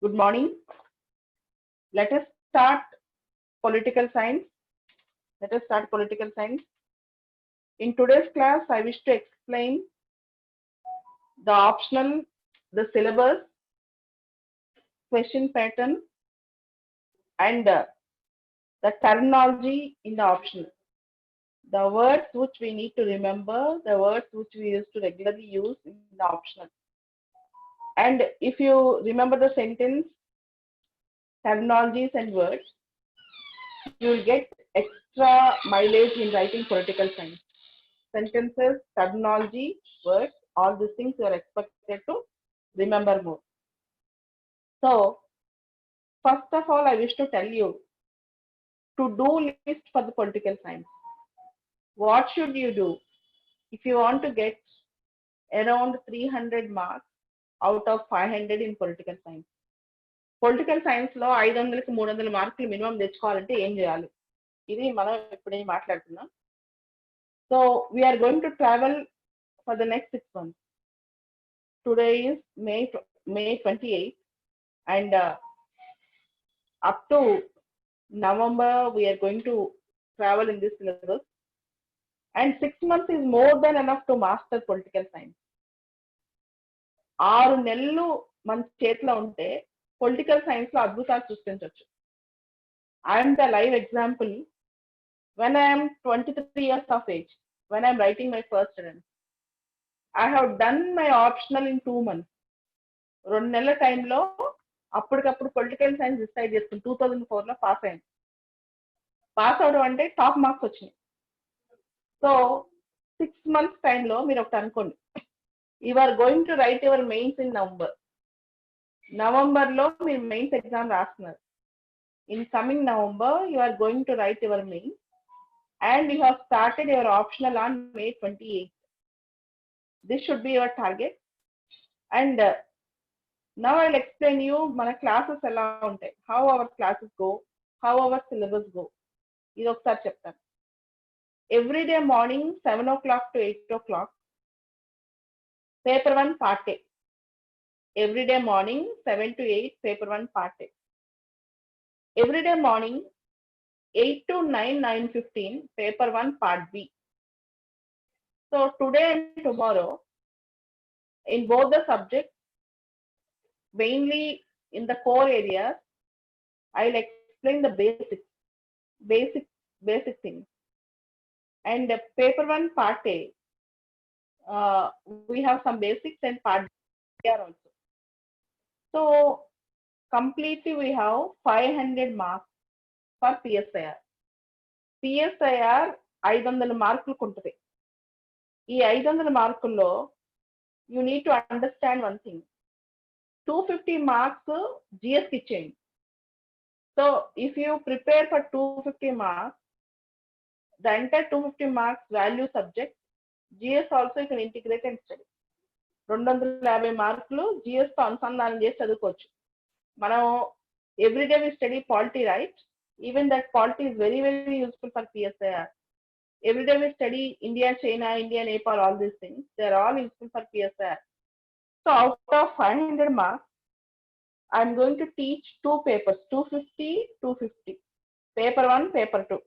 Good morning. Let us start political science. Let us start political science. In today's class, I wish to explain the optional, the syllabus, question pattern, and the terminology in the optional. The words which we need to remember, the words which we used to regularly use in the optional. And if you remember the sentence, terminologies and words, you will get extra mileage in writing political science. Sentences, terminology, words, all these things you are expected to remember more. So, first of all, I wish to tell you to-do list for the political science. What should you do if you want to get around 300 marks out of 500 in political science? Political science లో 500కి 300 మార్కులు minimum తెచ్చుకోవాలంటే ఏం చేయాలి? ఇది మనం ఇప్పుడే మాట్లాడుతున్నాం. So we are going to travel for the next 6 months. Today is May 28th, and up to November we are going to travel in this syllabus. And 6 months is more than enough to master political science. 6 నెలలు మన చేతిలో ఉంటే political science లో అద్భుతాలు సృష్టించవచ్చు. I'm the live example. When I'm 23 years of age, when I'm writing my first attempt, I have done my optional in 2 months. 2 నెలల టైంలో అప్పటికప్పుడు పొలిటికల్ సైన్స్ డిసైడ్ చేసుకుని 2004లో పాస్ అయ్యాను. పాస్ అవడం అంటే టాప్ మార్క్స్ వచ్చినాయి. సో 6 months టైంలో మీరు ఒకటి అనుకోండి, you are going to write your mains in నవంబర్లో మీరు మెయిన్స్ ఎగ్జామ్ రాస్తున్నారు. In coming November you are going to write your mains and you have started your optional on May 28th. This should be your target. And now I will explain you మన classes ఎలా ఉంటాయి, how our classes go, how our syllabus go. ఇది ఒకసారి చెప్తాను. Everyday morning 7 o'clock to 8 o'clock, paper 1 part A. Everyday morning 7 to 8, paper 1 part A. Everyday morning 8 to 9, 9:15, paper 1 part B. So today and tomorrow, in both the subjects, mainly in the core areas, I'll explain the basic things. And paper 1 part A, we have some basics, and part B are also. So completely we have 500 marks for PSIR. PSIR 500 మార్కులకు ఉంటుంది. ఈ 500 మార్కుల్లో you need to understand one thing. 250 marks జిఎస్కి ఇచ్చేయండి. So if you prepare for 250 marks, the entire 250 marks value subject, GS also you can integrate and study. 250 మార్కులు GS తో అనుసంధానం చేసి చదువుకోవచ్చు. మనం everyday we study polity, right? Even that polity is very useful for PSIR. Everyday we study India, China, India, Nepal, all these things. They are all useful for PSIR. So out of 500 marks, I am going to teach 2 papers, 250, 250. Paper 1, paper 2.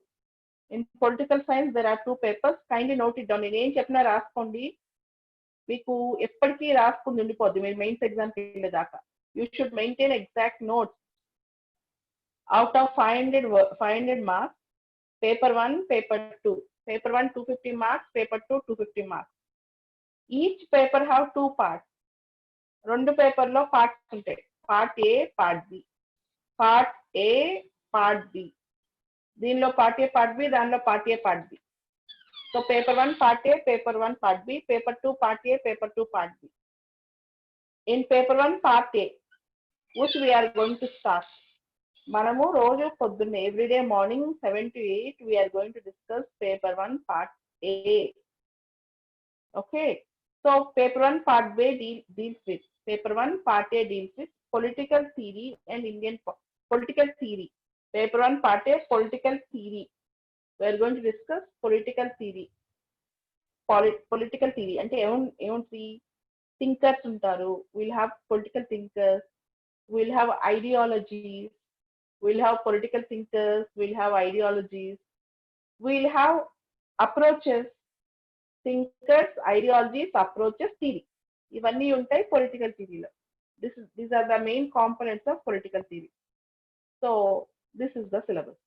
In political science, there are 2 papers. Kindly note it down. నేను ఏం చెప్పినా రాసుకోండి, మీకు ఎప్పటికీ రాసుకుని ఉండిపోద్ది మీరు mains ఎగ్జామ్కి వెళ్ళేదాకా. You should maintain exact notes. Out of 500 marks, paper 1, paper 2. Paper 1 250 marks, paper 2 250 marks. Each paper have 2 parts. 2 పేపర్లో పార్ట్స్ ఉంటాయి, part A, part B. Part A, part B. దీనిలో పార్ట్ ఏ, పార్ట్ బి, దానిలో part A, part B. So paper 1 part A, paper 1 part B, paper 2 part A, paper 2 part B. In paper 1 part A, which we are going to start, మనము రోజు పొద్దున్నే everyday morning 7 to 8 we are going to discuss paper 1 part A. Okay, so paper 1 part B deals with, paper 1 part A deals with political theory and Indian political theory. Paper 1 part A, political theory. We are going to discuss political theory. Political theory అంటే ఏముంది? Thinkers ఉంటారు. Will have political thinkers, we'll have ideologies, we'll have political thinkers, we'll have ideologies, we'll have approaches, thinkers, ideologies, approaches, theory. ఇవన్నీ ఉంటాయి political థియరీలో. These are the main components of political theory. So this is the syllabus.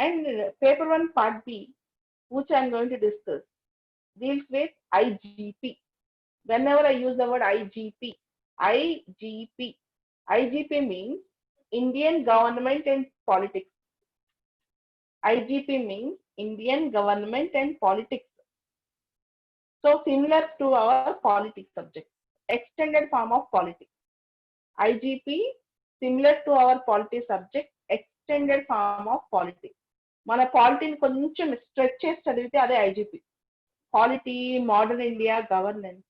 And paper 1 part B, which I am going to discuss, deals with IGP. Whenever I use the word IGP, IGP means Indian Government and Politics. IGP means Indian Government and Politics. So similar to our politics subject, extended form of politics. IGP similar to our politics subject, extended form of politics. మన పాలిటీని కొంచెం stretch చేసి చదివితే అదే IGP. Polity, modern India, governance.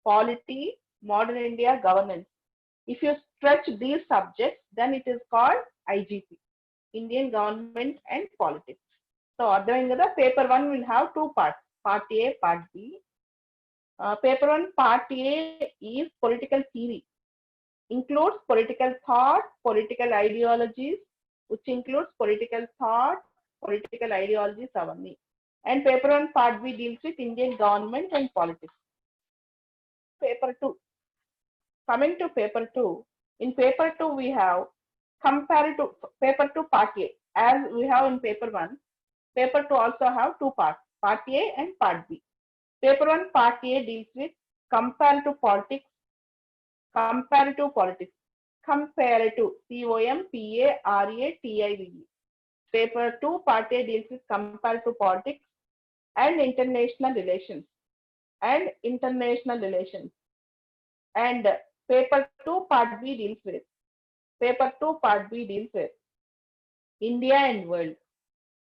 Polity, modern India, governance. If you stretch these subjects, then it is called IGP, Indian Government and Politics. So, paper 1 will have two parts, part A, part B. Paper 1, part A is political theory, includes political thought, political ideologies, which includes political thought, political ideologies, avani. And paper 1, part B deals with Indian government and politics. Paper 2. Coming to paper 2, in paper 2 we have comparative paper 2 part A. As we have in paper 1, paper 2 also have two parts, part A and part B. Paper 1 part A deals with comparative politics, comparative politics, comparative, COMPARATIVE. Paper 2 part A deals with comparative politics and international relations. And international relations. And paper 2 part B deals with India and world.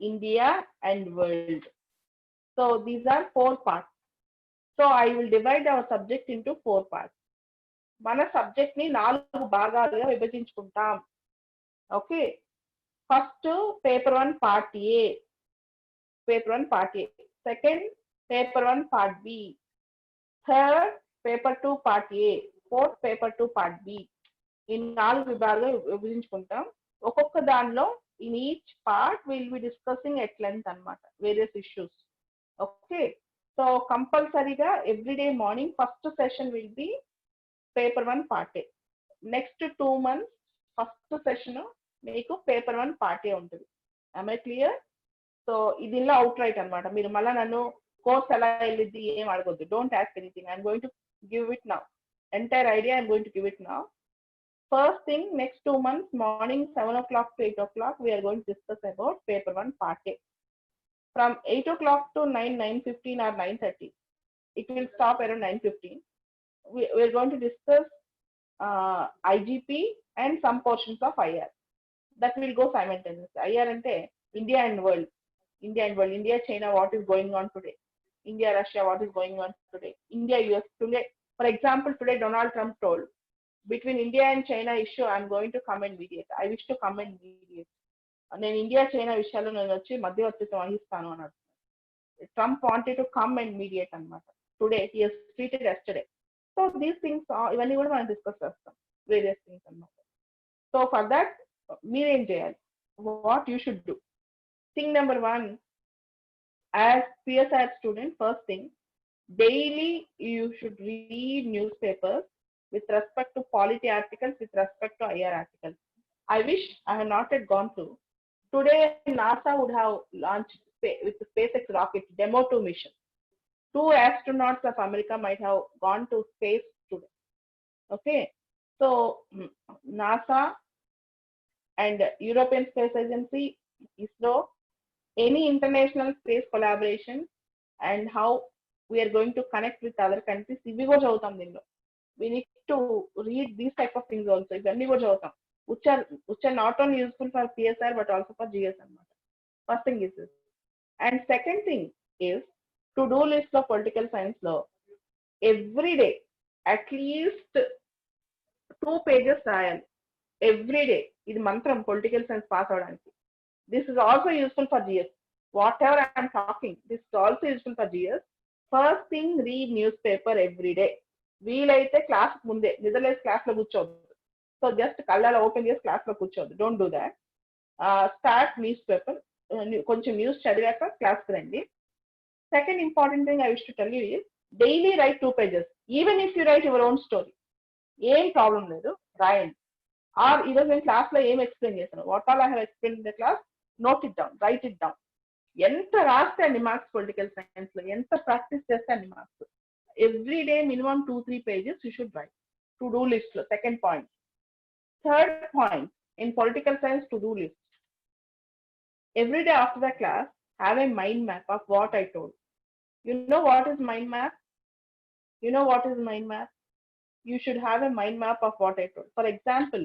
India and world. So these are four parts. So I will divide our subject into four parts. మన subject ని 4 భాగాలుగా విభజించుకుంటాం. Okay, first paper 1 part A, second paper 1 part B, third paper 2 part A, fourth paper 2 part B. ఈ 4 విభాగాలుగా విభజించుకుంటాం. ఒక్కొక్క దానిలో in each part will be discussing at length అన్నమాట, వేరియస్ ఇష్యూస్. ఓకే, సో కంపల్సరీగా every day morning first session will be paper 1 part A. Next 2 months first session మీకు paper 1 part ఏ ఉంటుంది. I clear? So ఇది ఇలా అవుట్ రైట్ అనమాట. మీరు మళ్ళీ నన్ను కోర్స్ ఎలా వెళ్ళిద్ది ఏం అడగొద్దు. Don't ask anything. I'm going to give it now. Entire idea I'm going to give it now. First thing, next 2 months, morning 7 o'clock to 8 o'clock, we are going to discuss about paper 1 part A. From 8 o'clock to 9:15 or 9:30, it will stop around 9:15. We are going to discuss IGP and some portions of IR. That will go simultaneously. IR ante India and world. India, China, what is going on today? India, Russia, what is going on today? India, US today. For example, today Donald Trump told, between India and China issue, I am going to come and mediate. I wish to come and mediate. నేను India China విషయాల్లో నేను వచ్చి మధ్యవర్తిత్వం వహిస్తాను అన్నాడు. Trump wanted to come and mediate అన్నమాట. Today he has tweeted yesterday. So these things ఇవన్నీ కూడా మనం డిస్కస్ చేస్తాం, వేరియస్ థింగ్స్ అన్నమాట. సో ఫర్ దట్ మీరేం చేయాలి, what you should do? Thing number 1, as PSR student, first thing, daily you should read newspapers with respect to polity articles, with respect to IR articles. I wish I have not yet gone through. Today, NASA would have launched with the SpaceX rocket Demo 2 mission. 2 astronauts of America might have gone to space today. Okay, so NASA and European Space Agency, ISRO, any international space collaboration, and how we are going to connect with other countries. ఇవి కూడా చదువుతాం దీనిలో. We need to read these type of things also. ఇవన్నీ కూడా చదువుతాం. Which are not only useful for PSR but also for GS అన్నమాట. First thing is this. And second thing is, to-do list of political science law. Every day, at least 2 pages రాయాలి. Every day. ఇది మంత్రం political science pass అవడానికి. This is also useful for GS. Whatever I am talking, this is also useful for GS. First thing, read newspaper every day. వీలైతే class ముందే నిద్రలేసి class లో కూర్చోవద్దు. So just kallala open చేసి class లో కూర్చోదు. Don't do that. Start newspaper. కొంచెం news చదివాక క్లాస్కి రండి. Second important thing I wish to tell you is daily write 2 pages. Even if you write your own story, ఏం problem లేదు, రాయండి. Are ఈరోజు నేను క్లాస్లో ఏం ఎక్స్ప్లెయిన్ చేశాను, what all I have explain in the class, note it down, right it down. ఎంత రాస్తే అన్ని మార్క్స్ పొలిటికల్ సైన్స్ లో, ఎంత ప్రాక్టీస్ చేస్తే అన్ని marks. Every day minimum 2-3 pages you should write. To do list లో second point. Third point in political science to do list. Every day after the class, have a mind map of what I told. You know what is mind map? You know what is mind map? You should have a mind map of what I told. For example,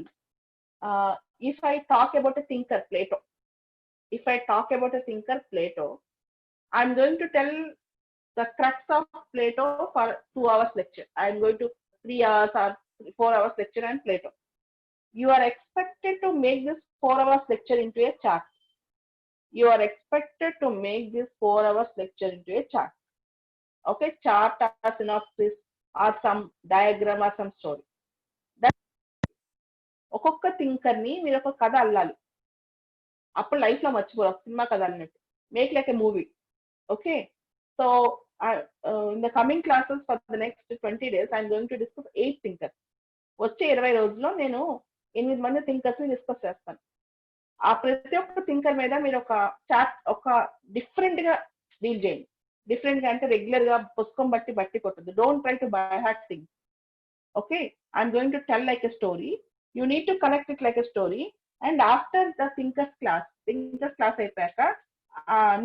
if I talk about a thinker, Plato. If I talk about a thinker, Plato, I'm going to tell the crux of Plato for 2 hours lecture. I'm going to 3 hours or 4 hours lecture on Plato. You are expected to make this 4 hours lecture into a chart. You are expected to make this 4 hours lecture into a chart. Okay, chart or synopsis or some diagram or some story. ఒక్కొక్క thinker ని మీరు ఒక కథ అల్లాలి. అప్పుడు life లో మర్చిపోరు, cinema కథ అన్నట్టు. Make like a movie. Okay, so in the coming classes for the next 20 days I'm going to discuss 8 thinkers. వచ్చే 20 రోజుల్లో నేను 8 మంది థింకర్స్ ని డిస్కస్ చేస్తాను. ఆ ప్రతి ఒక్క థింకర్ మీద మీరు ఒక డిఫరెంట్ గా డీల్ చేయండి. డిఫరెంట్ గా అంటే రెగ్యులర్ గా పుస్తకం బట్టి కొట్టదు. Don't try to buy heart things. Okay, I'm going to tell like a story. You need to connect it like a story. And after the thinkers class అయిపోయాక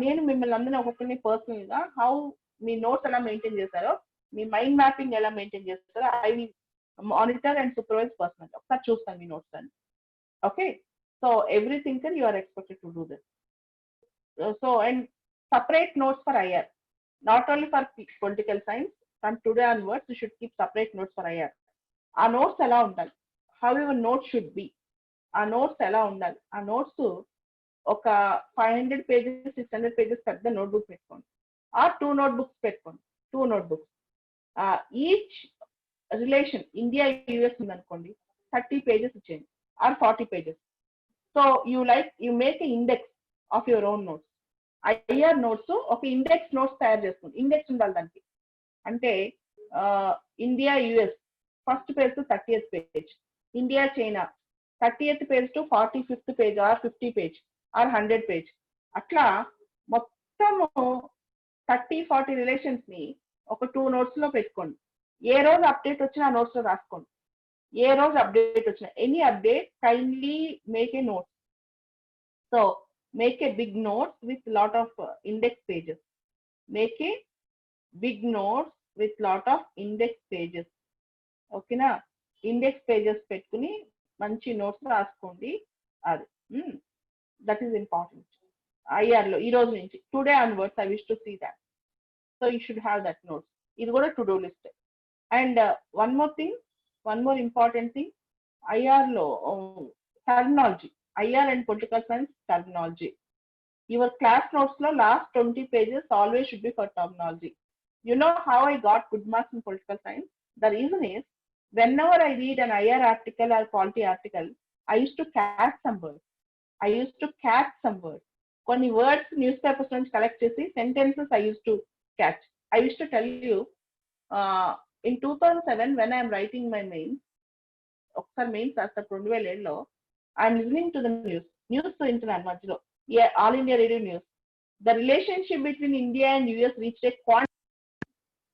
నేను మిమ్మల్ని అందరినీ ఒక్కొక్కరిని పర్సనల్ గా హౌ మీ నోట్స్ ఎలా maintain చేస్తారో, మీ mind mapping ఎలా maintain చేస్తారో I will monitor and supervise personal. ఒకసారి చూస్తాను మీ నోట్స్ అని. Okay, so every thinker you are expected to do this. So and separate notes for IR, not only for political science. From today onwards you should keep separate notes for IR. ఆ notes ఎలా ఉండాలి, how your notes should be, ఆ notes ఎలా ఉండాలి. ఆ notes ఒక 500 pages 600 pages పెద్ద notebook పెట్టుకోండి, ఆ 2 notebooks పెట్టుకోండి. 2 notebooks. Each relation India US ఉందనుకోండి, 30 pages ఇచ్చేయండి or 40 pages. So you make an index of your own notes. IR notes ఒక ఇండెక్స్ నోట్స్ తయారు చేసుకోండి. ఇండెక్స్ ఉండాలి దానికి. అంటే India US first page to 30th page, India China 30th page to 45th page or 50 page or 100 page. అట్లా మొత్తము 30-40 relations ని ఒక 2 notes లో పెట్టుకోండి. ఏ రోజు అప్డేట్ వచ్చినా ఆ నోట్స్ లో రాసుకోండి. ఏ రోజు అప్డేట్ వచ్చిన any update kindly make a note. So make a big notes with lot of index pages. Make a big notes with lot of index pages. ఓకేనా, ఇండెక్స్ పేజెస్ పెట్టుకుని మంచి నోట్స్ రాసుకోండి. అది దట్ ఈస్ ఇంపార్టెంట్. ఐఆర్ లో ఈ రోజు నుంచి today onwards I wish to see that. So you should have that notes. ఇది కూడా to do list. And one more important thing, IR lo terminology, IR and political science terminology. Your class notes lo last 20 pages always should be for terminology. You know how I got good marks in political science? The reason is, whenever I read an IR article or quality article, I used to catch some words. కొన్ని words newspapers నుంచి collect చేసి sentences I used to catch. I used to tell you, in 2007 when I am writing my mains, ఒకసారి mains రాస్తా 2007లో, I'm listening to the news వింటున్నాను మధ్యలో, All India Radio news. The relationship between India and US reached a quantum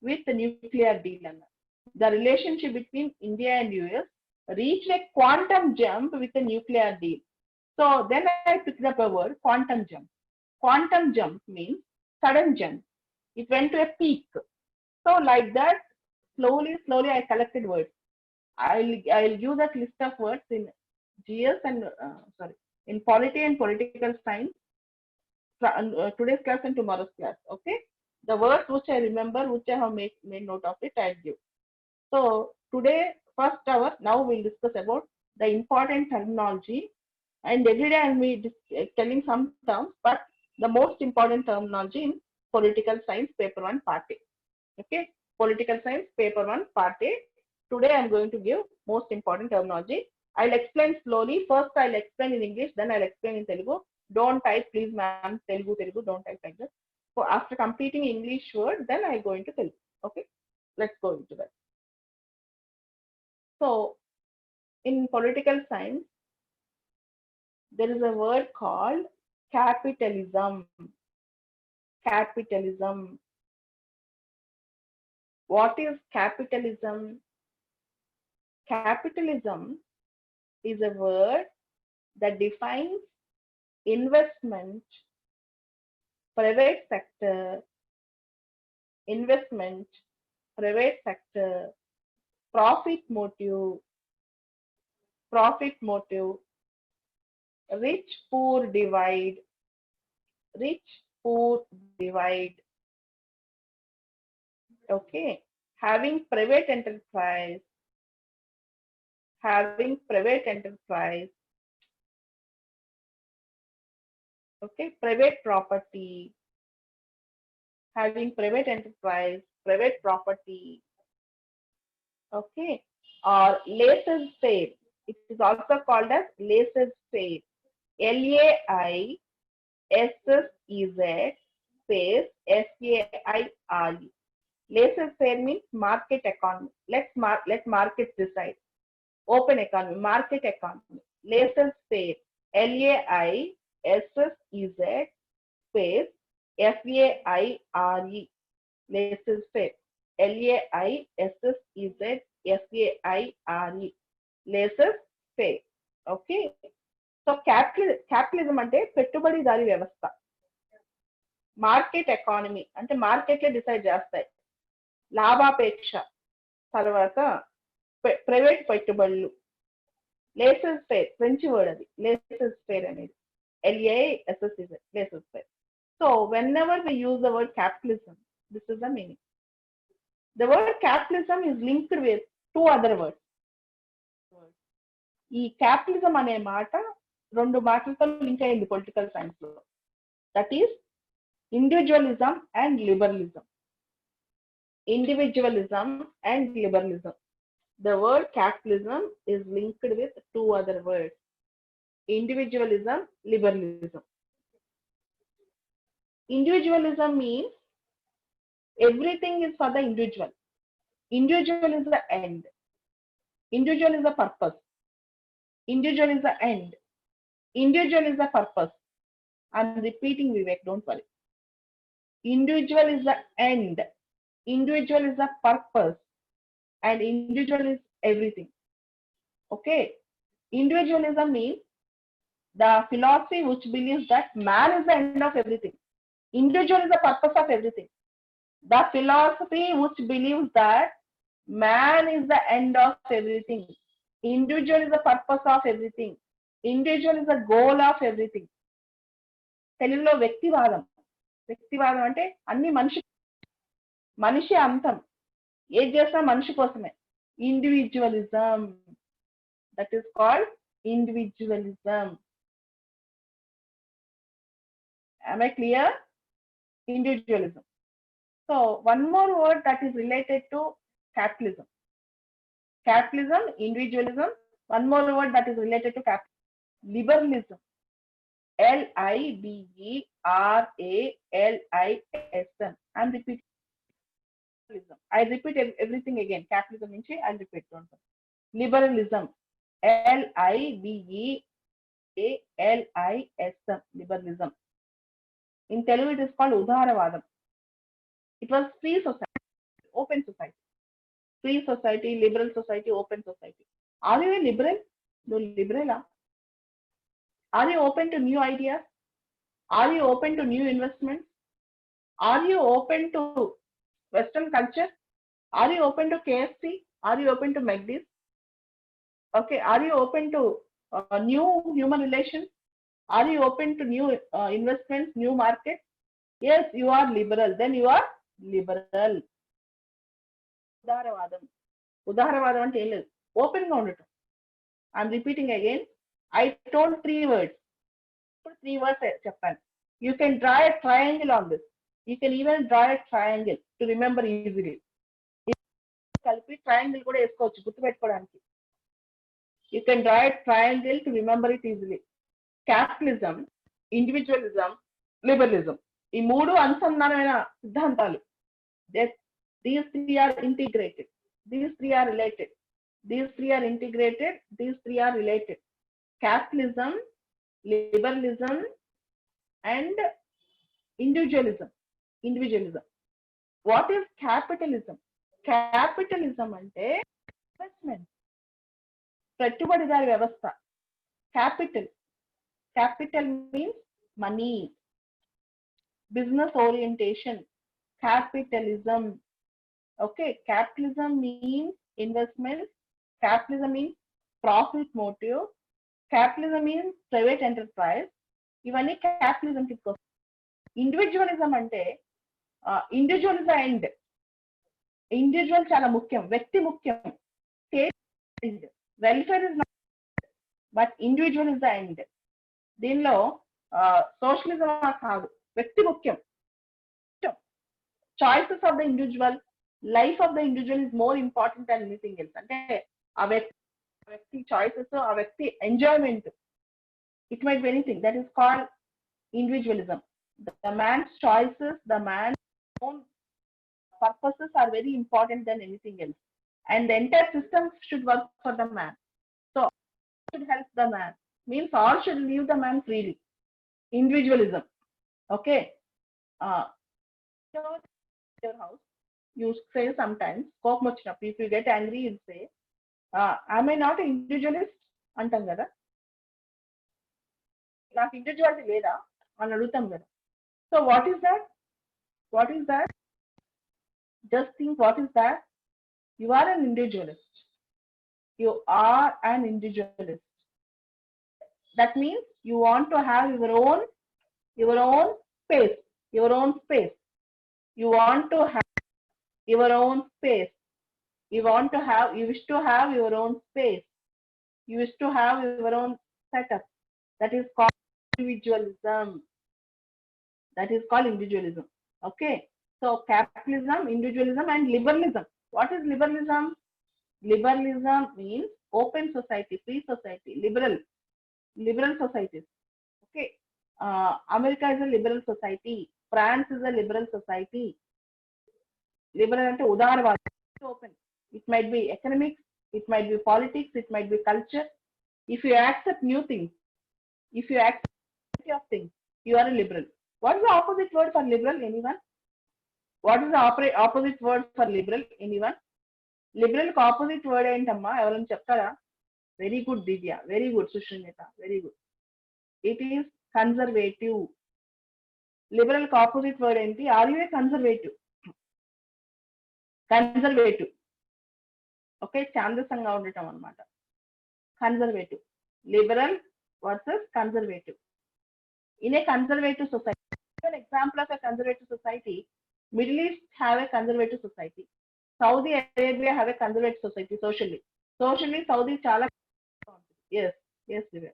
with nuclear deal అన్నారు. The relationship between India and US reached a quantum jump with a nuclear deal. So then I picked up a word, quantum jump. Quantum jump means sudden jump. It went to a peak. So like that, slowly I collected words. I'll use that list of words in GS and in polity and political science, today's class and tomorrow's class. Okay, the words which I remember, which I have made note of it, I'll give. So today first hour, now we'll discuss about the important terminology, and every day I'll be telling some terms, but the most important terminology in political science paper 1 part A. Okay, political science paper 1 part A. Today I'm going to give most important terminology. I'll explain slowly. First, I'll explain in English, then I'll explain in Telugu. Don't type, please, ma'am. Telugu. Don't type like this. So after completing English word, then I go into Telugu. Okay, let's go into that. So in political science, there is a word called capitalism. Capitalism. What is capitalism? Capitalism is a word that defines investment, private sector, investment, private sector, profit motive, rich poor divide, rich poor divide. Okay, having private enterprise, okay, private property, having private enterprise, private property, okay, or laissez-faire. It is also called as laissez-faire. Laissez space FAIRE. Laissez-faire means market economy. Let markets decide. Open economy, market economy. Laissez-faire. LAISSEZ space FAIRE. Laissez-faire. LAISSEZ FAIRE. Laissez-faire. Okay. So capitalism అంటే పెట్టుబడిదారీ వ్యవస్థ. Market economy అంటే మార్కెట్లే decide చేస్తాయి. లాభాపేక్ష, తర్వాత private పెట్టుబడులు. Laissez faire, French word అది, laissez faire అనేది LAISSEZ, laissez faire. So whenever we use the word capitalism, this is the meaning. The word capitalism is linked with 2 other words. ఈ capitalism అనే మాట 2 మాటలతో link అయింది political science లో. That is individualism and liberalism. Individualism and liberalism. The word capitalism is linked with 2 other words. Individualism, liberalism. Individualism means everything is for the individual. Individual is the end. Individual is the purpose. Individual is the end. Individual is the purpose. I'm repeating, Vivek, don't worry. Individual is the end. Individual is the purpose. And individual is everything. Okay. Individualism means the philosophy which believes that man is the end of everything. Individual is the purpose of everything. The philosophy which believes that man is the end of everything. Individual is the purpose of everything. Individual is the goal of everything. తెలుగులో వ్యక్తివాదం. వ్యక్తివాదం అంటే అన్ని మనిషి అంతం, ఏది చేసినా మనిషి కోసమే. Individualism, that is called individualism. Am I clear? Individualism. So one more word that is related to capitalism. Capitalism, individualism. One more word that is related to capitalism. Liberalism. LIBERALISM. I'm repeating. I repeat everything again. Capitalism nunchi I'll repeat. Liberalism. LIBERALISM. Liberalism. In Telugu it is called Udharavadam. It was free society, open society. Free society, liberal society, open society. Are you a liberal? No, liberal. Are you open to new ideas? Are you open to new investments? Are you open to Western culture? Are you open to KFC? Are you open to McD's? Okay. Are you open to new human relations? Are you open to new investments, new markets? Yes, you are liberal. Then you are liberal. Udharavadam. Udharavadam ante em ledhu. Open ga undatam. I'm repeating again. I told 3 words. 3 words cheppanu. You can draw a triangle on this. You can even draw a triangle to remember easily. Kalpi triangle kuda eskochu gurtu pettukodaniki. You can draw a triangle to remember it easily. Capitalism, individualism, liberalism. ఈ మూడు అనుసంధానమైన సిద్ధాంతాలు. These three are integrated. These three are related. These three are integrated. These three are related. Capitalism, liberalism, and individualism. What is capitalism? Capitalism అంటే investment, పెట్టుబడిదారి వ్యవస్థ. Capital means money. Business orientation. Capitalism. Okay, capitalism means investment. Capitalism means profit motive. Capitalism means private enterprise. ఇవన్నీ capitalism కి వస్తాయి. Individualism అంటే individual is end. Individual చాలా ముఖ్యం, వ్యక్తి ముఖ్యం. State welfare is not, but individual is the end. దీనిలో socialism కాదు, వ్యక్తి ముఖ్యం. Choices of the individual, life of the individual is more important than anything else. అంటే ఆ వ్యక్తి చాయిసెస్, ఆ వ్యక్తి enjoyment, it might be anything. That is called individualism. The man's choices, the man's own purposes are very important than anything else, and the entire system should work for the man. So should help the man, means all should leave the man freely. Individualism. Okay. So your house, you say sometimes if you get angry, you say, am I not an individualist? అంటాం కదా, నాకు individuality లేదా అని అడుగుతాం కదా. So what is that? Just think, what is that? You are an individualist. That means you want to have your own space. You want to have your own space. You wish to have your own space. You wish to have your own setup. That is called individualism. Okay. So capitalism, individualism, and liberalism. What is liberalism? Liberalism means open society, free society, liberal societies. Okay. America is a liberal society. France is a liberal society. Liberal ante udarvadu, open. It might be economics, it might be politics, it might be culture. If you accept new things, if you accept of things, you are a liberal. What is the opposite word for liberal? Anyone? What is the opposite word for liberal? Anyone? Liberal కి opposite word ఏంటమ్మా, ఎవరైనా చెప్తారా? Very good, Divya. Very good, Sushnita. Very good. It is conservative. Liberal కి opposite word ఏంటి? Are you a conservative? Okay, ఛాందసంగా ఉండటం అన్నమాట. Conservative. Liberal versus conservative. In a conservative society, an example of a conservative society, Middle East have a conservative society. Saudi Arabia have a conservative society socially. Saudi chala. Yes, Divya.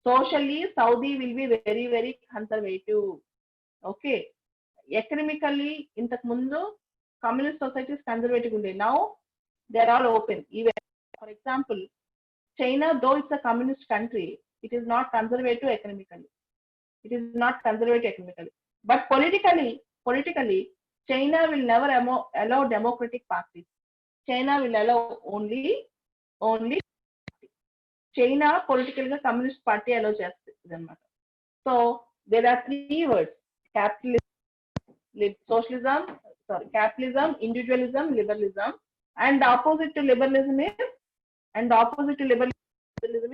Socially, Saudi will be very, very conservative. Okay. Economically, intaku mundu communist societies conservative unde. Now they are all open. Even, for example, China, though it's a communist country, it is not conservative economically. But politically, China will never allow democratic parties. China will allow only China political communist party allow chestadi annamata. So there are three words: capitalism, individualism, liberalism, and the opposite to liberalism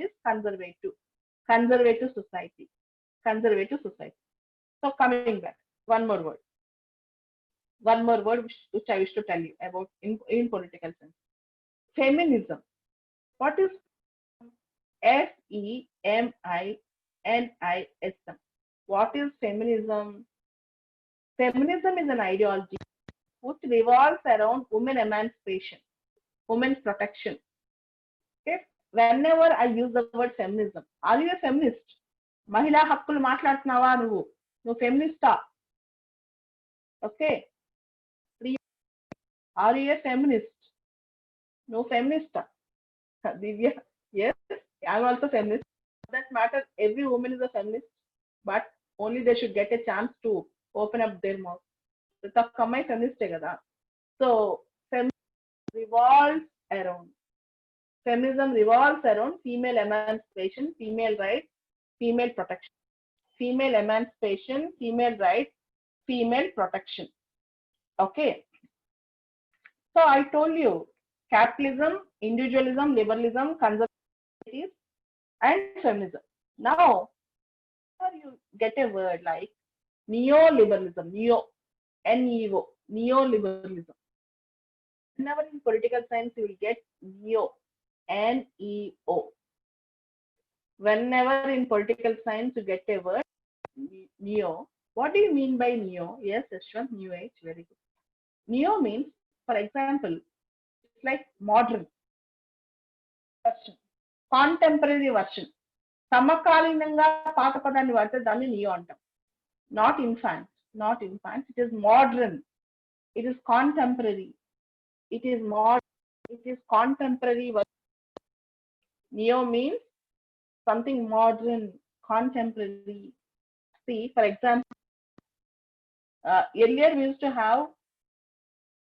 is conservative society. So coming back, one more word which I wish to tell you about in political sense. Feminism. What is Feminism? What is feminism? Feminism is an ideology which revolves around women emancipation, women's protection. Okay? Whenever I use the word feminism, are you a feminist? మహిళా హక్కులు మాట్లాడుతున్నావా? నువ్వు ఫెమినిస్టా? Okay. Are you a feminist? నువ్వు ఫెమినిస్టా? దివ్య, Yes, I'm also feminist. For that matter, every woman is a feminist, but only they should get a chance to open up their mouth. ప్రతి ఒక్క అమ్మాయి ఫెమినిస్టే కదా. So revolves around feminism revolves around female emancipation, female rights, female protection. Female emancipation, female rights, female protection. Okay. So I told you capitalism, individualism, liberalism, conservatism, and feminism. Now, you get a word like neoliberalism, N-E-O, neoliberalism. Whenever in political science you will get neo, N-E-O. Whenever in political science you get a word neo, what do you mean by neo? Yes, Ashwant, new age, very good. Neo means, for example, it's like modern version, contemporary version. సమకాలీనంగా పాత పదాన్ని వాడితే దాన్ని neo అంటాం. Not infant, it is modern, it is contemporary, it is modern, it is contemporary. Neo means something modern, contemporary. See, for example, earlier we used to have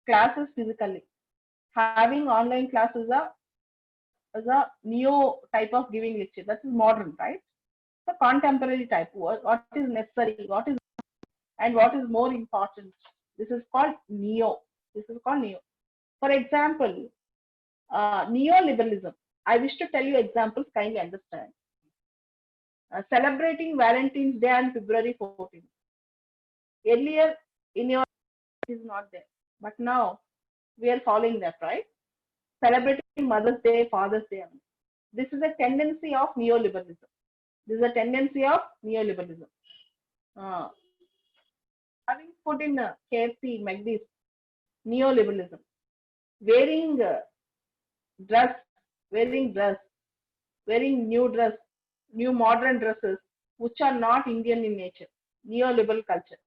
classes physically. Having online classes is a neo type of giving lecture. That is modern, right? The contemporary type. What is necessary, what is and what is more important. This is called neo. This is called neo. For example, neoliberalism. I wish to tell you examples, kindly understand. Celebrating Valentine's Day on February 14th. Earlier in your it is not there, but now we are following that, right? Celebrating Mother's Day, Father's Day. This is a tendency of neoliberalism. This is a tendency of neoliberalism. Having food in KFC, McD's, neoliberalism. Wearing new modern dresses, which are not Indian in nature. Neoliberal culture.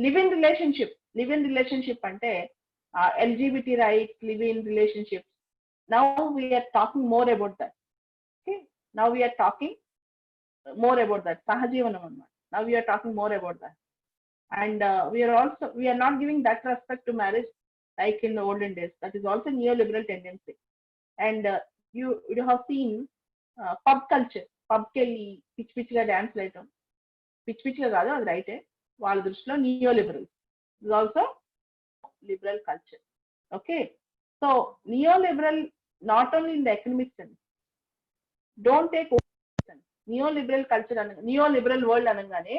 Live-in relationship ante LGBT rights, live-in relationships. Now we are talking more about that. Okay. Now we are talking more about that. Sahajivanam annamata. Now we are talking more about that. And we are not giving that respect to marriage like in the olden days. That is also neoliberal tendency. And you have seen pub culture. Pub kelli pitch pitchga dance laytam. Pitch pitchga kaadu adi right. వాళ్ళ దృష్టిలో neoliberal. This is also liberal culture. Okay. So neoliberal not only in the economic sense. Don't take sense. Neoliberal culture and neoliberal world anangane,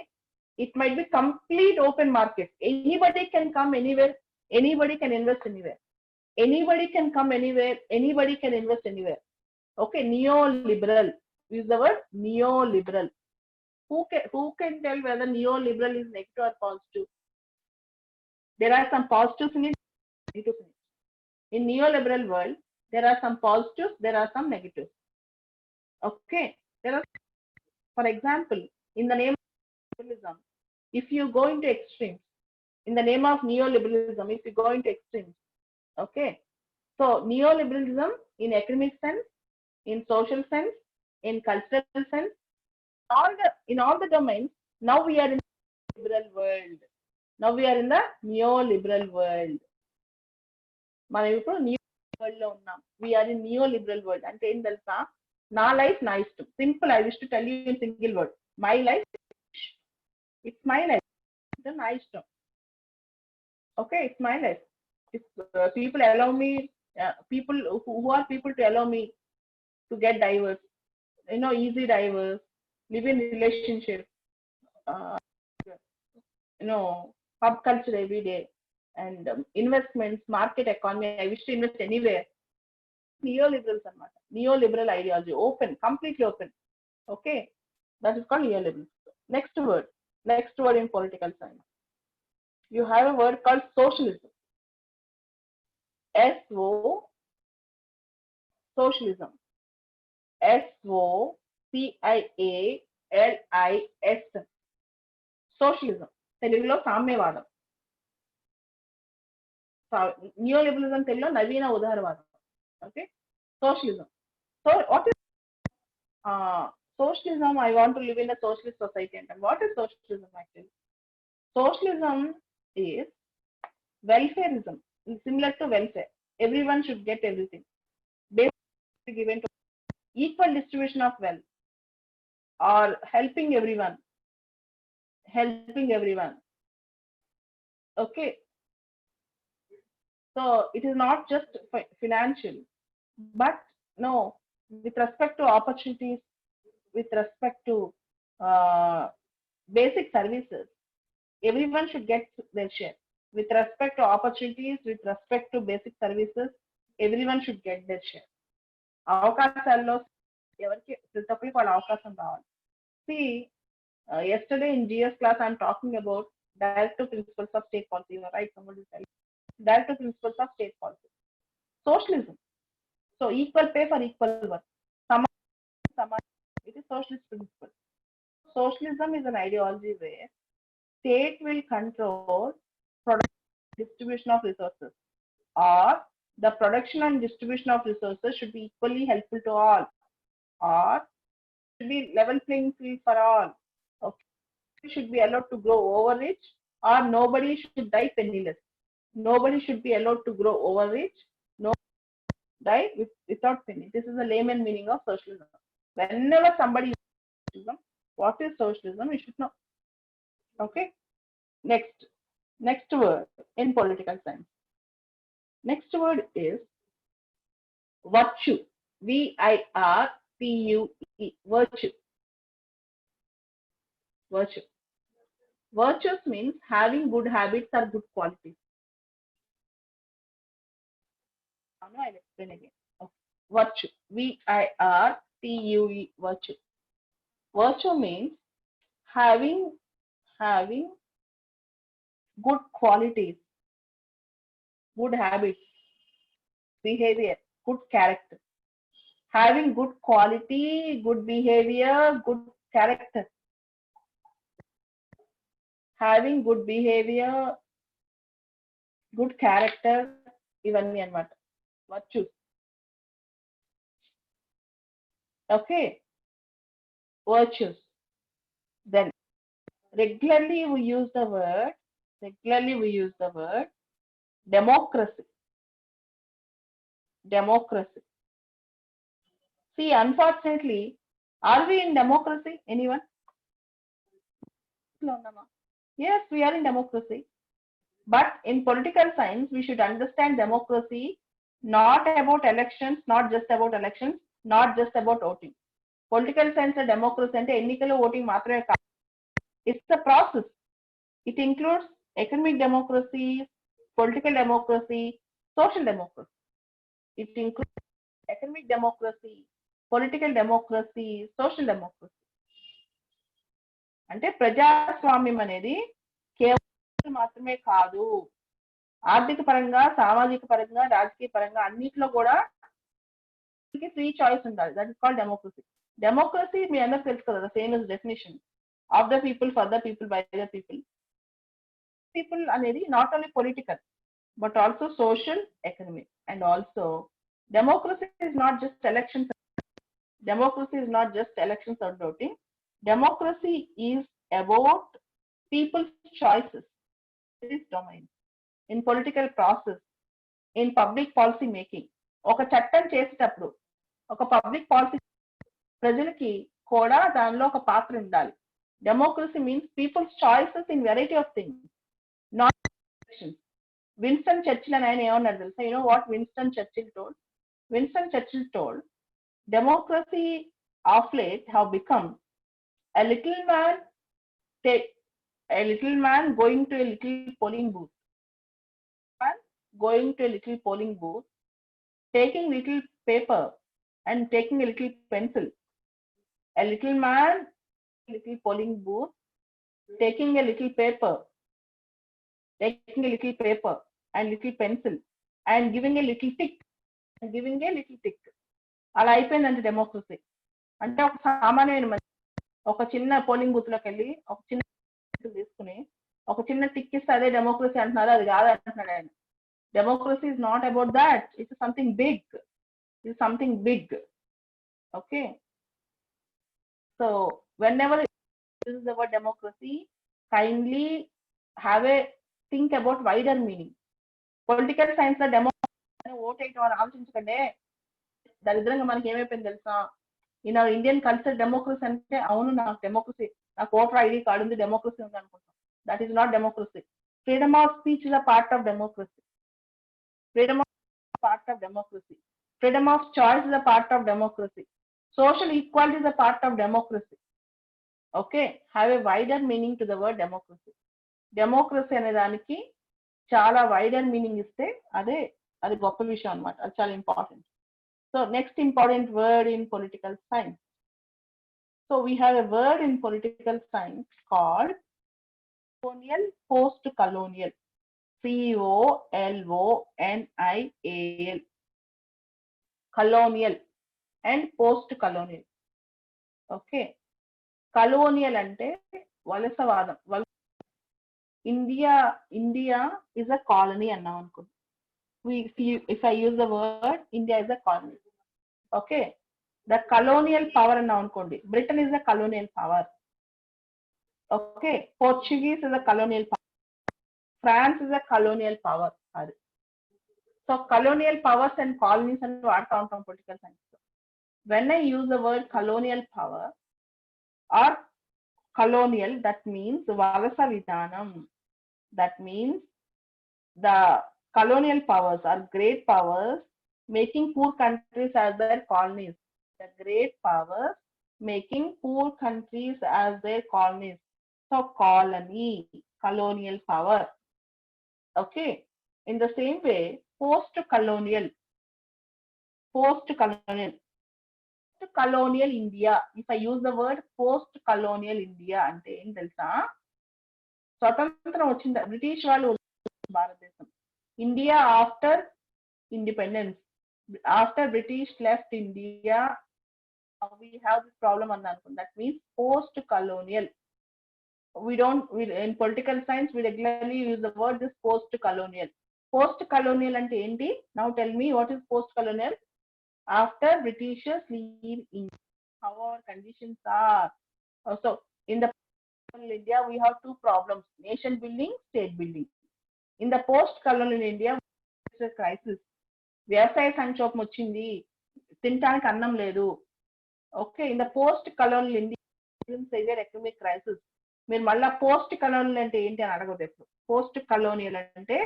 it might be complete open market. Anybody can come anywhere. Anybody can invest anywhere. Anybody can come anywhere. Anybody can invest anywhere. Okay. Neoliberal. Use the word neoliberal. Who can tell whether neoliberal is negative or positive? There are some positives in it, negatives in it. In neoliberal world, there are some positives, there are some negatives. Okay. There are, for example, in the name of neoliberalism, if you go into extremes, in the name of neoliberalism, if you go into extremes, okay. So neoliberalism in economic sense, in social sense, in cultural sense, in all the domains, now we are in the liberal world. Now we are in the neoliberal world. మనం ఇప్పుడు neoliberal world లో ఉన్నాం. We are in neoliberal world. అంటే ఏం తెలుసా? నా life నా ఇష్టం. Simple. I wish to tell you in single word. My life. It's my life. అంటే నా ఇష్టం. Okay, it's my life. If people allow me, people who are people to allow me to get divorce, easy divorce, live in relationship, pub culture every day, and investments, market economy. I wish to invest anywhere. Neoliberals anamata. Neoliberal ideology, open, completely open. Okay, that is called neoliberal. Next word in political science. You have a word called socialism. Socialism. SOCIALIS. Socialism. తెలుగులో సామ్యవాదం. Neoliberalism తెలుగులో నవీన ఉదారవాదం. Okay. Socialism. So what is socialism? I want to live in a socialist society. And what is socialism actually? Socialism is welfareism, similar to welfare. Everyone should get everything. Basically given to equal distribution of wealth or helping everyone. Helping everyone. Okay. So it is not just financial, but no, with respect to opportunities, with respect to uh, basic services, everyone should get their share. With respect to opportunities, with respect to basic services, everyone should get their share. అవకాశాల్లో ఎవరికి ప్రతి ఒక్కరికి వాళ్ళ అవకాశం రావాలి. See, yesterday in GS class, I'm talking about directive principles of state policy. You are right, somebody said directive principles of state policy. Socialism. So equal pay for equal work. It is socialist principle. Socialism is an ideology where state will control distribution of resources, or the production and distribution of resources should be equally helpful to all, or should be level playing field for all. Okay. Should be allowed to grow over rich, or nobody should die penniless. Nobody should be allowed to grow over rich, no die without penny. This is the layman meaning of socialism. Whenever somebody uses socialism, what is socialism, you should know. Okay. Next word in political science. Next word is virtue. VIRTUE. Virtue. Virtue. Virtues means having good habits or good qualities. Now I'll explain again. Okay. Virtue. VIRTUE. Virtue. Virtue means having good qualities, good habits, behavior, good character. Having good quality, good behavior, good character. Having good behavior, good character, ఇవన్నీ అన్నమాట virtues. Okay. Virtues. Then regularly we use the word democracy. Democracy. See, unfortunately, are we in democracy? Anyone? Yes, we are in democracy. But in political science, we should understand democracy not about elections, not just about elections, not just about voting. Political science and democracy అంటే ఎన్నికలు voting మాత్రమే కాదు. It's a process. It includes economic democracy, political democracy, social democracy. It includes economic democracy, political democracy, social democracy. అంటే ప్రజాస్వామ్యం అనేది కేవలం మాత్రమే కాదు, ఆర్థిక పరంగా, సామాజిక పరంగా, రాజకీయ పరంగా అన్నిట్లో కూడా ఫ్రీ చాయిస్ ఉండాలి. That is called democracy. Democracy మీ అందరికి తెలుసు కదా, same is definition of the people, for the people, by the people. People అనేది not only political but also social, economic. And also democracy is not just elections. Democracy is not just elections or voting. Democracy is about people's choices. This domain in political process, in public policy making. ఒక చట్టం చేసేటప్పుడు, ఒక public policy ప్రజలకి కూడా దానిలో ఒక పాత్ర ఉండాలి. Democracy means people's choices in variety of things, not elections. Winston Churchill అని ఆయన ఏమన్నారు తెలుసా? You know what Winston Churchill told? Winston Churchill told, democracy of late have become a little man going to a little polling booth, taking little paper and taking a little pencil. A little man, little polling booth, taking a little paper and little pencil and giving a little tick. అలా అయిపోయిందంటే democracy. అంటే ఒక సామాన్యమైన మనిషి ఒక చిన్న polling booth లోకి వెళ్ళి ఒక చిన్న తీసుకుని ఒక చిన్న టిక్ ఇస్తే అదే డెమోక్రసీ అంటున్నారు, అది కాదు అంటున్నాడు ఆయన. Democracy is not about that, it's something big. Okay. So whenever you use the word democracy, kindly have a think about wider meaning. Political science లో డెమోక్రసీ ఓట్ వేయటం అని ఆలోచించకండి. దరిద్రంగా మనకి ఏమైపోయింది తెలుసా, ఈ నా ఇండియన్ కల్చర్ డెమోక్రసీ అంటే అవును నాకు డెమోక్రసీ, నాకు ఓటర్ ఐడి కార్డు ఉంది, డెమోక్రసీ ఉంది అనుకుంటాం. That is not democracy. Freedom of speech is a part of democracy. Freedom of part of democracy. Freedom of choice is a part of democracy. Social equality is a part of democracy. Okay, have a wider meaning to the word democracy. Democracy అనే దానికి చాలా wider meaning ఇస్తే అది గొప్ప విషయం అన్నమాట. అది చాలా important. So next important word in political science. So we have a word in political science called colonial, post colonial. COLONIAL. Colonial and post colonial. Okay, colonial ante వలసవాదం. India is a colony అన్నాం అనుకో. If I use the word India is a colony. Okay, the colonial power అన్నాం అనుకోండి. Britain is a colonial power. Okay, Portuguese is a colonial power. France is a colonial power. So colonial powers and colonies and వాడుతూ ఉంటాం political science. When I use the word colonial power or colonial, that means వలస విధానం. That means the colonial powers are great powers making poor countries as their colonies. The great powers making poor countries as their colonies. So colony, colonial power. Okay, in the same way, post colonial India. If I use the word post colonial India అంటే ఏం తెలుసా, స్వతంత్రం వచ్చింది British వాళ్ళు భారతదేశం. India after independence, after British left India, we have this problem అని అనుకుంది. That means post colonial. In political science we regularly use the word this post colonial. Post colonial అంటే ఏంటి? Now tell me, what is post colonial? After Britishers leave India, how our conditions are. So in the India we have two problems: nation building, state building. In the post colonial India, it's a crisis. వ్యవసాయ సంక్షోభం వచ్చింది, తినడానికి అన్నం లేదు. Okay, in the post colonial India severe economic crisis. మీరు మళ్ళీ post colonial అంటే ఏంటి అని అడగదు ఎప్పుడు. పోస్ట్ కలోనియల్ అంటే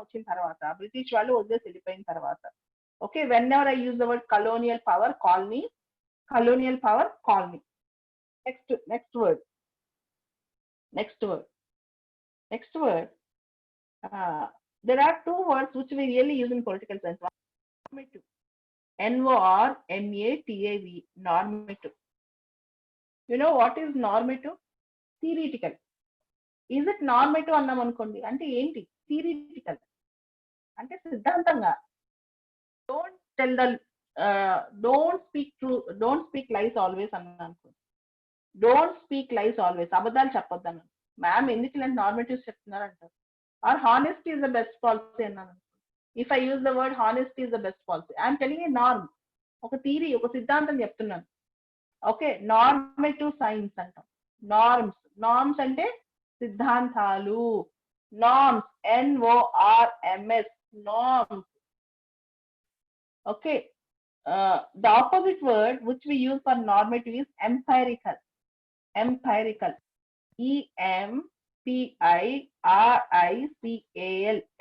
వచ్చిన తర్వాత, బ్రిటిష్ వాళ్ళు వదిలేసి వెళ్ళిపోయిన తర్వాత. Okay, when ever I use the word colonial power, colony, colonial power, colony. Next word. There are two words which we really use in political science. Normative. NORMATIVE. Normative. You know what is normative? Theoretical. Is it normative అన్నాం అనుకోండి అంటే ఏంటి? Theoretical అంటే సిద్ధాంతంగా. Don't speak lies always అన్నాను అనుకోండి. Don't speak lies always. అబద్ధాలు చెప్పొద్దు అన్నాను. మ్యామ్ ఎందుకు ఇలాంటి నార్మేటివ్స్ చెప్తున్నారు అంటారు. Or honesty is the best policy అన్నాను. If I use the word honesty is the best policy, I'm telling a norm, ఒక థియరీ, ఒక సిద్ధాంతం చెప్తున్నాను. ఓకే, నార్మేటివ్ సైన్స్ అంటాం. నార్మ్స్ అంటే సిద్ధాంతాలు. Norms, NORMS, norms. Okay, the opposite word which we use for normative is empirical. EMPIRICAL.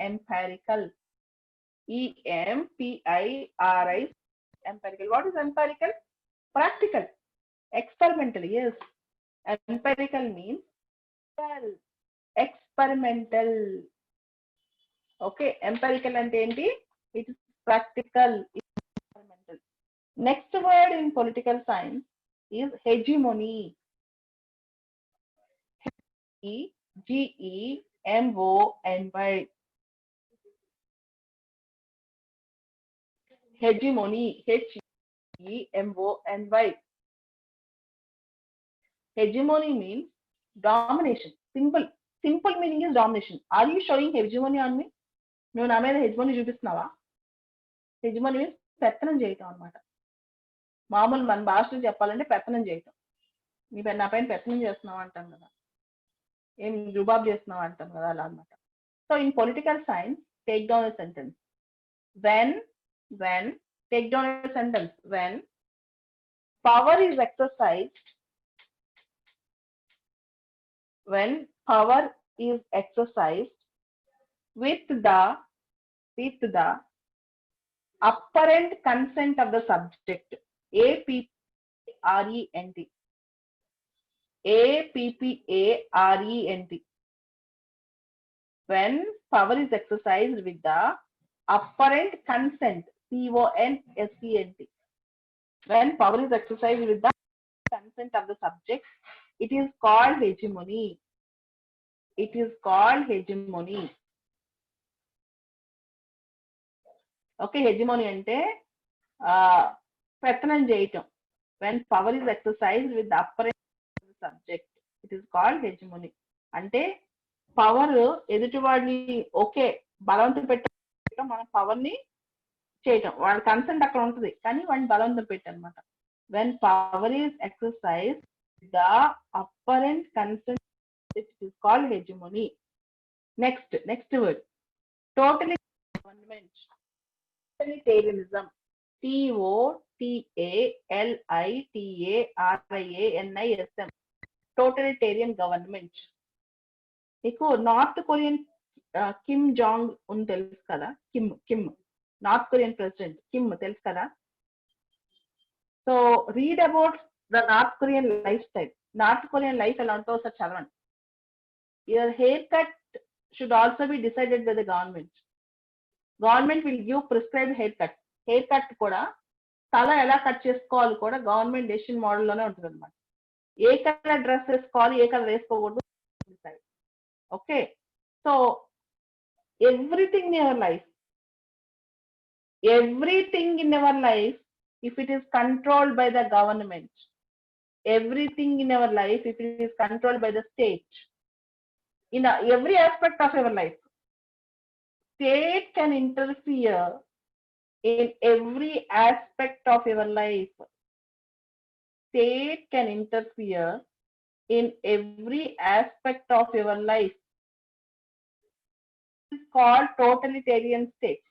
Empirical. Empirical. What is empirical? Practical. Experimental. Yes, empirical means experimental. Okay, empirical ante enti? It is practical, experimental. Next word in political science is hegemony. HEGEMONY. Hegemony. HEGMONY. Hegemony means domination. Simple meaning is domination. Are you showing hegemony on me? నువ్వు నా మీద హెజ్మోనీ చూపిస్తున్నావా? హెజ్మోనీ means పెత్తనం చేయటం అనమాట. మామూలు మన భాషలో చెప్పాలంటే పెత్తనం చేయటం. నా పైన పెత్తనం చేస్తున్నావు అంటాం కదా, ఏం జుబాబ్ చేస్తున్నావు అంటాం కదా, అలా అనమాట. So in political science take down a sentence. when take down a sentence. When power is exercised, when power is exercised with the apparent consent of the subject. APPARENT. APPARENT. When power is exercised with the apparent consent. CONSENT. When power is exercised with the consent of the subject, it is called hegemony. It is called hegemony. Okay, hegemony ante పెత్తనం చేయటం. When power is exercised with the apparent consent of the subject, it is called hegemony. అంటే power ఎదుటివాడిని okay బలవంతం పెట్టడం, మన power ని చేయటం, వాళ్ళ consent అక్కడ ఉంటుంది కానీ వాడిని బలవంతం పెట్టనమాట. When power is exercise the apparent consent, it is called hegemony. Next word totalitarianism. TOTALITARIANISM. Totalitarian government. మీకు North Korean Kim Jong Un తెలుసు కదా, Kim North Korean president Kim తెలుసు కదా. So read about the North Korean lifestyle. North Korean life ఎలా ఉంటుందో ఒకసారి చదవండి. Your haircut should also be decided by the government. Government will give prescribed haircut. Hair cut కూడా తల ఎలా cut చేసుకోవాలి కూడా గవర్నమెంట్ డెసిషన్ మోడల్లోనే ఉంటుంది అనమాట. ఏ కలర్ డ్రెస్ వేసుకోవాలి, ఏ కలర్ వేసుకోకూడదు decide. Okay, so everything in our life, if it is controlled by the government, everything in our life, if it is controlled by the state, in every aspect of our life, state can interfere in every aspect of your life. State can interfere in every aspect of your life. It is called totalitarian state.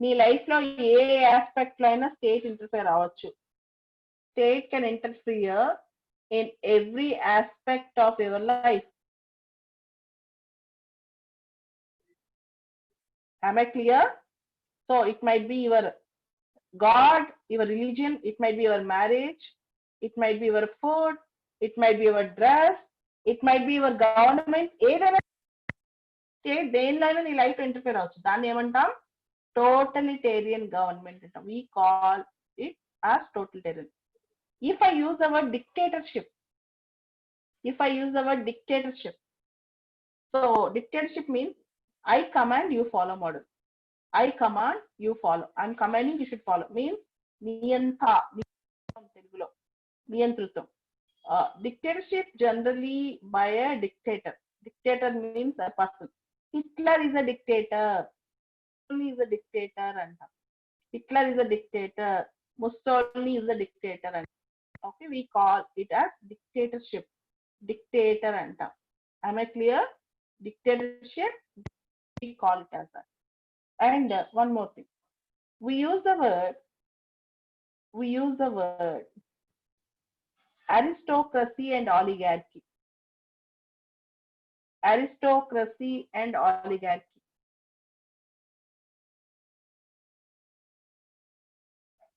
నీ life లో ఏ aspect లో అయినా state interfere అవ్వచ్చు. State can interfere in every aspect of your life. Am I clear? So it might be your God, your religion, it might be your marriage, it might be your food, it might be your dress, it might be your government. ఏదైనా state దేనిలో నీ life interfere అవ్వచ్చు. దాన్ని ఏమంటాం? Totalitarian government. We call it as totalitarian. If I use the word dictatorship, so dictatorship means I command, you follow model. I command, you follow. I'm commanding, you should follow. Means నియంత్రితం. Dictatorship generally by a dictator. Dictator means a person. Hitler is a dictator. Is a dictator and Hitler is a dictator. Mussolini is a dictator and okay, we call it as dictatorship. Dictator and am I clear? Dictatorship, we call it as that. And one more thing, we use the word aristocracy and oligarchy. Aristocracy and oligarchy.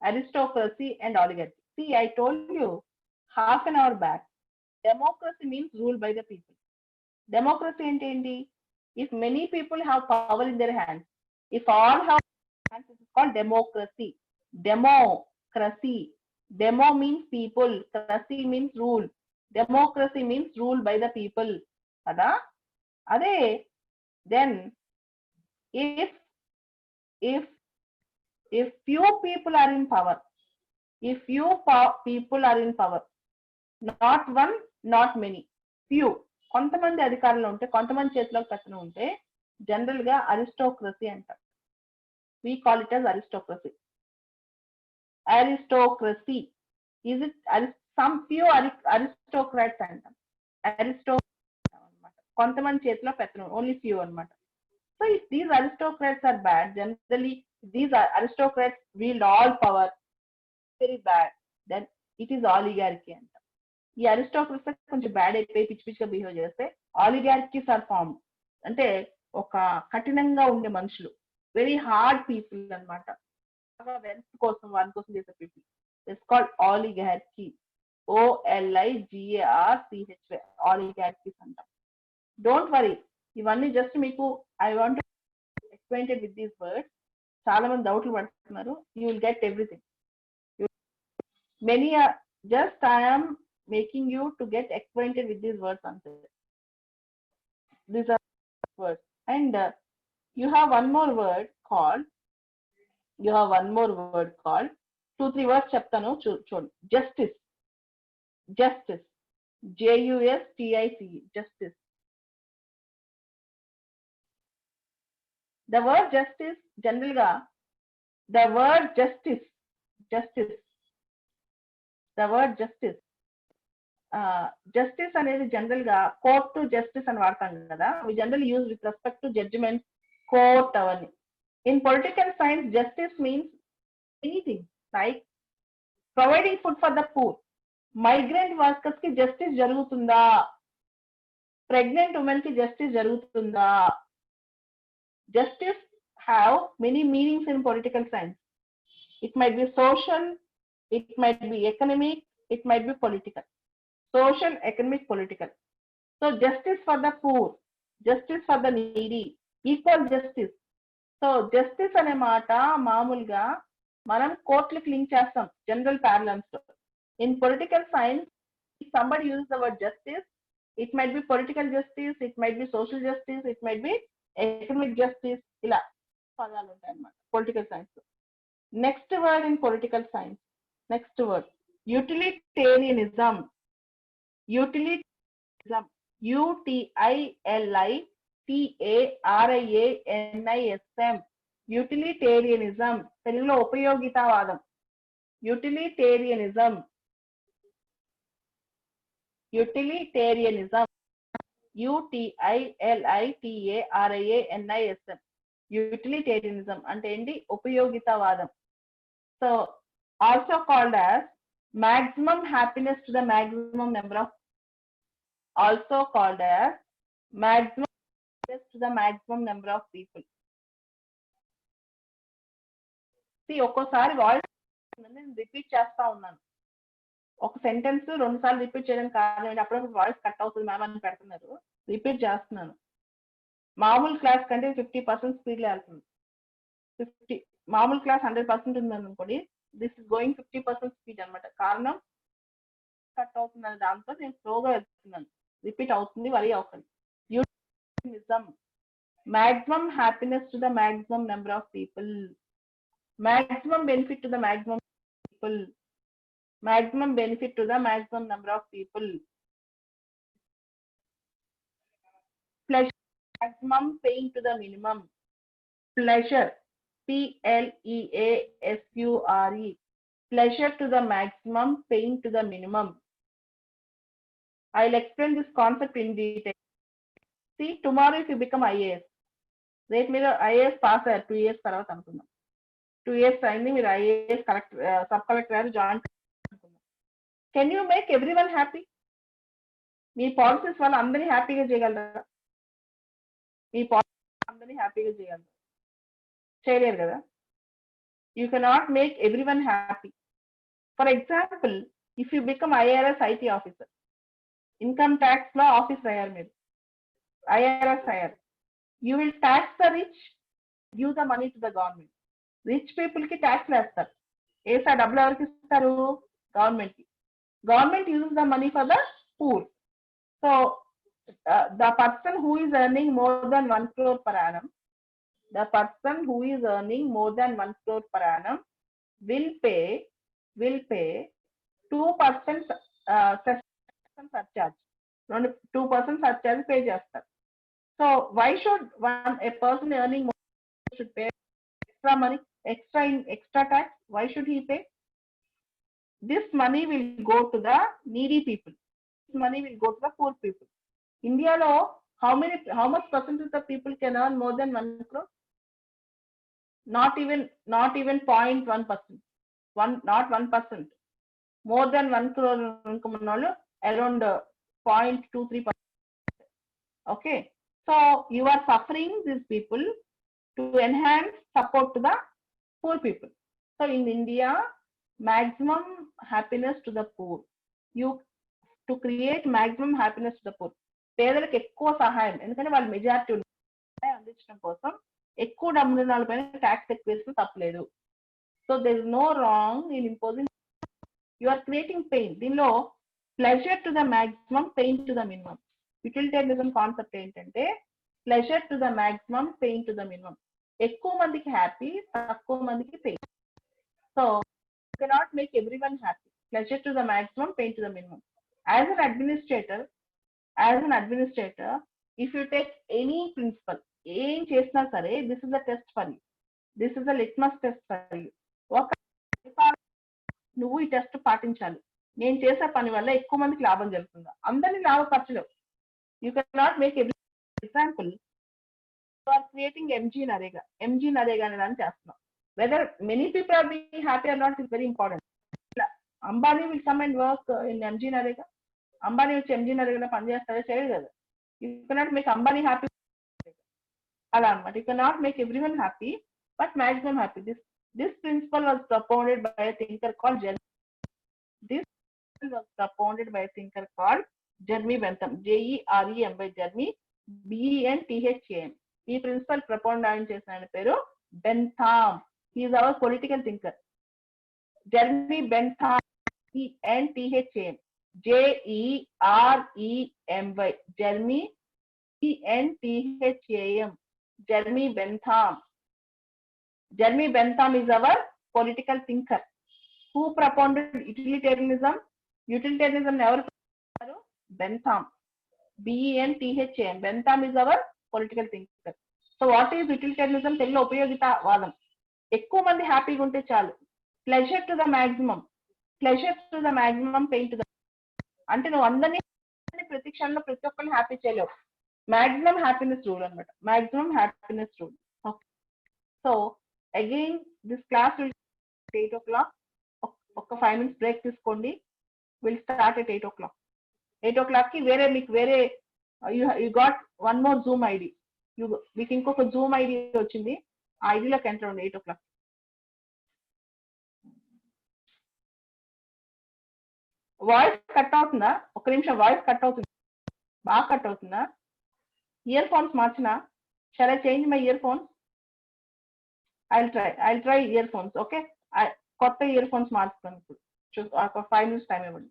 Aristocracy and oligarchy. See, I told you half an hour back, democracy means rule by the people. Democracy enti? If many people have power in their hands, if all have hands, it is called democracy. Democracy. Demo means people, cracy means rule. Democracy means rule by the people. Kada? Ade, then if few people are in power, not one, not many, few, కొంతమంది అధికారంలో ఉంటే, కొంతమంది చేతిలో కథన ఉంటే general గా aristocracy అంటారు. We call it as aristocracy. aristocracy. Is it some few aristocrats అంటాం, aristocrats అన్నమాట, కొంతమంది చేతిలో పెత్తనం, only few అన్నమాట. So if these aristocrats are bad, generally these aristocrats wield all power, very bad, then it is oligarchy అంట. ఈ aristocracy కొంచెం bad అయిపోయి పిచ్చి పిచ్చిగా బిహేవ్ చేస్తే ఆలిగార్కీస్ ఆర్ ఫార్మ్. అంటే ఒక కఠినంగా ఉండే మనుషులు, వెరీ హార్డ్ పీపుల్ అనమాట, వెల్త్ కోసం వారి కోసం చేసే పీపుల్. ఇట్స్ కాల్డ్ ఆలిగార్కీ, OLIGARCHY, ఆలిగార్కీస్ అంటాం. డోంట్ వరీ, ఇవన్నీ జస్ట్ మీకు I want explain with these words. చాలా మంది డౌట్లు పడుతున్నారు. You will get everything. Many are just I am making you to get acquainted with these words answer. These are words, and you have one more word called 2-3 words చెప్తాను చూడండి. justice, justice, JUSTICE, justice. The word justice general గా the word justice justice అనేది general గా court to justice అని వాడతాం కదా. We general use with respect to judgement, court అవన్నీ. In political science justice means anything like providing food for the poor. Migrant workers కి justice జరుగుతుందా? Pregnant women కి justice జరుగుతుందా? Justice have many meanings in political science. It might be social, it might be economic, it might be political. Social, economic, political. So justice for the poor, justice for the needy, equal justice. So justice అనే మాట మామూలుగా మనం కోర్టులకు link చేస్తాం general ప్యారలన్స్ లో. In political science somebody uses the word justice, it might be political justice, it might be social justice, it might be economic justice, ఇలా పదాలు ఉంటాయి అన్నమాట పొలిటికల్ సైన్స్ లో. Next word in political science, next word, utilitarianism. Utilitarianism, UTILITARIANISM, utilitarianism, తెలుగులో ఉపయోగితావాదం. utilitarianism, utilitarianism, UTILITARIANISM, utilitarianism అంటే ఏంటి? ఉపయోగితావాదం. So also called as maximum happiness to the maximum number of, also called as maximum happiness to the maximum number of people. See, ఒక్కోసారి voice నేను repeat చేస్తా ఉన్నాను. ఒక sentence 2 సార్లు repeat చేయడానికి కారణం ఏంటి? అప్పుడప్పుడు వాయిస్ కట్ అవుతుంది మ్యామ్ అని పెడుతున్నారు, రిపీట్ చేస్తున్నాను. మామూలు క్లాస్ కంటే 50% స్పీడ్ లో వెళ్తుంది. 50 మామూలు క్లాస్ 100% ఉందని అనుకోండి, దిస్ ఇస్ గోయింగ్ 50% స్పీడ్ అనమాట. కారణం కట్ అవుతుందని దాంతో నేను స్లోగా వెళ్తున్నాను, రిపీట్ అవుతుంది, వరీ అవుతుంది. యూటిలిటేరియనిజం, maximum happiness to the maximum number of people, maximum benefit to the maximum people, maximum benefit to the maximum number of people. Pleasure, maximum pain to the minimum. Pleasure, PLEASURE, pleasure to the maximum, pain to the minimum. I'll explain this concept in detail. See, tomorrow if you become IAS, రేపు మీరు IAS pass అయ్యారు 2 years తర్వాత అనుకుందాం. 2 years అయింది, మీరు IAS collector, sub collector గారు join అనుకుందాం. Can you make every one happy? Me policies వల్ల అందరినీ హ్యాపీగా చేయగలరా? మీ పాలసీస్ అందరినీ హ్యాపీగా చేయగలరా? చేయలేరు కదా. You cannot make every one happy. For example, if you become IRS IT officer, income tax లో ఆఫీసర్ అయ్యారు మీరు, IRS అయ్యారు. You will tax the rich, give the money to the government. Rich people ki tax వేస్తారు. ఏసా డబ్బులు ఎవరికి ఇస్తారు? Government కి. Government uses the money for the poor. So the person who is earning more than 1 crore per annum, the person who is earning more than 1 crore per annum will pay 2% surcharge. 2% surcharge pay చేస్తారు. So why should a person earning more should pay extra money, extra tax? Why should he pay? this money will go to the needy people. This money will go to the poor people. India law, how much percentage of the people can earn more than 1 crore? Not even 0.1%. Not 1%. More than 1 crore around 0.23%. Okay. So you are suffering these people to enhance support to the poor people. So in India, maximum happiness to the poor. You to create maximum happiness to the poor. పేదలకు ఎక్కువ సహాయం, ఎందుకంటే వాళ్ళు majority అందించడం కోసం ఎక్కువ డబ్బులు ఉన్న వాళ్ళపైన ట్యాక్స్ ఎక్కువ వేస్తే తప్పలేదు. So there is no wrong in imposing. You are creating pain. దీనిలో pleasure to the maximum, pain to the minimum. Utilitarianism concept ఏంటంటే pleasure to the maximum, pain to the minimum. ఎక్కువ మందికి హ్యాపీ, తక్కువ మందికి pain. So you cannot make everyone happy. Pleasure to the maximum, pain to the minimum. As an administrator, if you take any principle, ఏం చేసినా సరే, this is a test for you. This is a litmus test for you. నువ్వు ఈ test పాటించాలి. నేను చేసే పని వల్ల ఎక్కువ మందికి లాభం జరుగుతుందా? అందరినీ లాభపరచలేవు. You can not make every. Example, you are creating MG NREGA అనే దాన్ని చేస్తున్నాం. Whether many people are being happy or not is very important. Ambani will come and work in MG NREGA. Ambani వచ్చి ఎంజీ నరేగా పనిచేస్తారో చేయదు కదా. You cannot make Ambani happy. అలా అనమాట. You cannot make everyone happy, but maximum happy. This principle was propounded by a thinker called Jeremy Bentham. Jerem by Jeremy Bentham. ఈ principal ప్రపోండ్ చేసిన ఆయన పేరు Bentham. He is our political thinker. Jeremy Bentham, Bentham, Jeremy, Jeremy Bentham. Jeremy Bentham. Jeremy Bentham is our political thinker who propounded utilitarianism. Utilitarianism never Bentham. Bentham. Bentham is our political thinker. So what is utilitarianism? తెలుగులో ఉపయోగిత వాదం. ఎక్కువ మంది హ్యాపీగా ఉంటే చాలు. Pleasure to the maximum, pain to the. అంటే నువ్వు అందరినీ ప్రతి క్షణంలో ప్రతి ఒక్కరిని హ్యాపీ చేయలేవు. మాక్సిమం హ్యాపీనెస్ రూల్ అనమాట. Maximum happiness rule. So again this class will start at 8 o'clock. ఒక 5 minutes break తీసుకోండి. We'll start at 8 o'clock. 8 o'clock కి మీకు వేరే you got one more Zoom ID. మీకు ఇంకొక Zoom ID వచ్చింది. ఆ ఐడిలోకి ఎంటర్ అవ్వండి 8 o'clock. వాయిస్ కట్ అవుతుందా? ఒక నిమిషం, వాయిస్ కట్ అవుతుంది. బాగా కట్ అవుతుందా? ఇయర్ ఫోన్స్ మార్చినా? Shall I change my ear phones? I'll try earphones. Okay, కొత్త ఇయర్ ఫోన్స్ మార్చుతాను ఇప్పుడు. ఒక 5 minutes టైం ఇవ్వండి.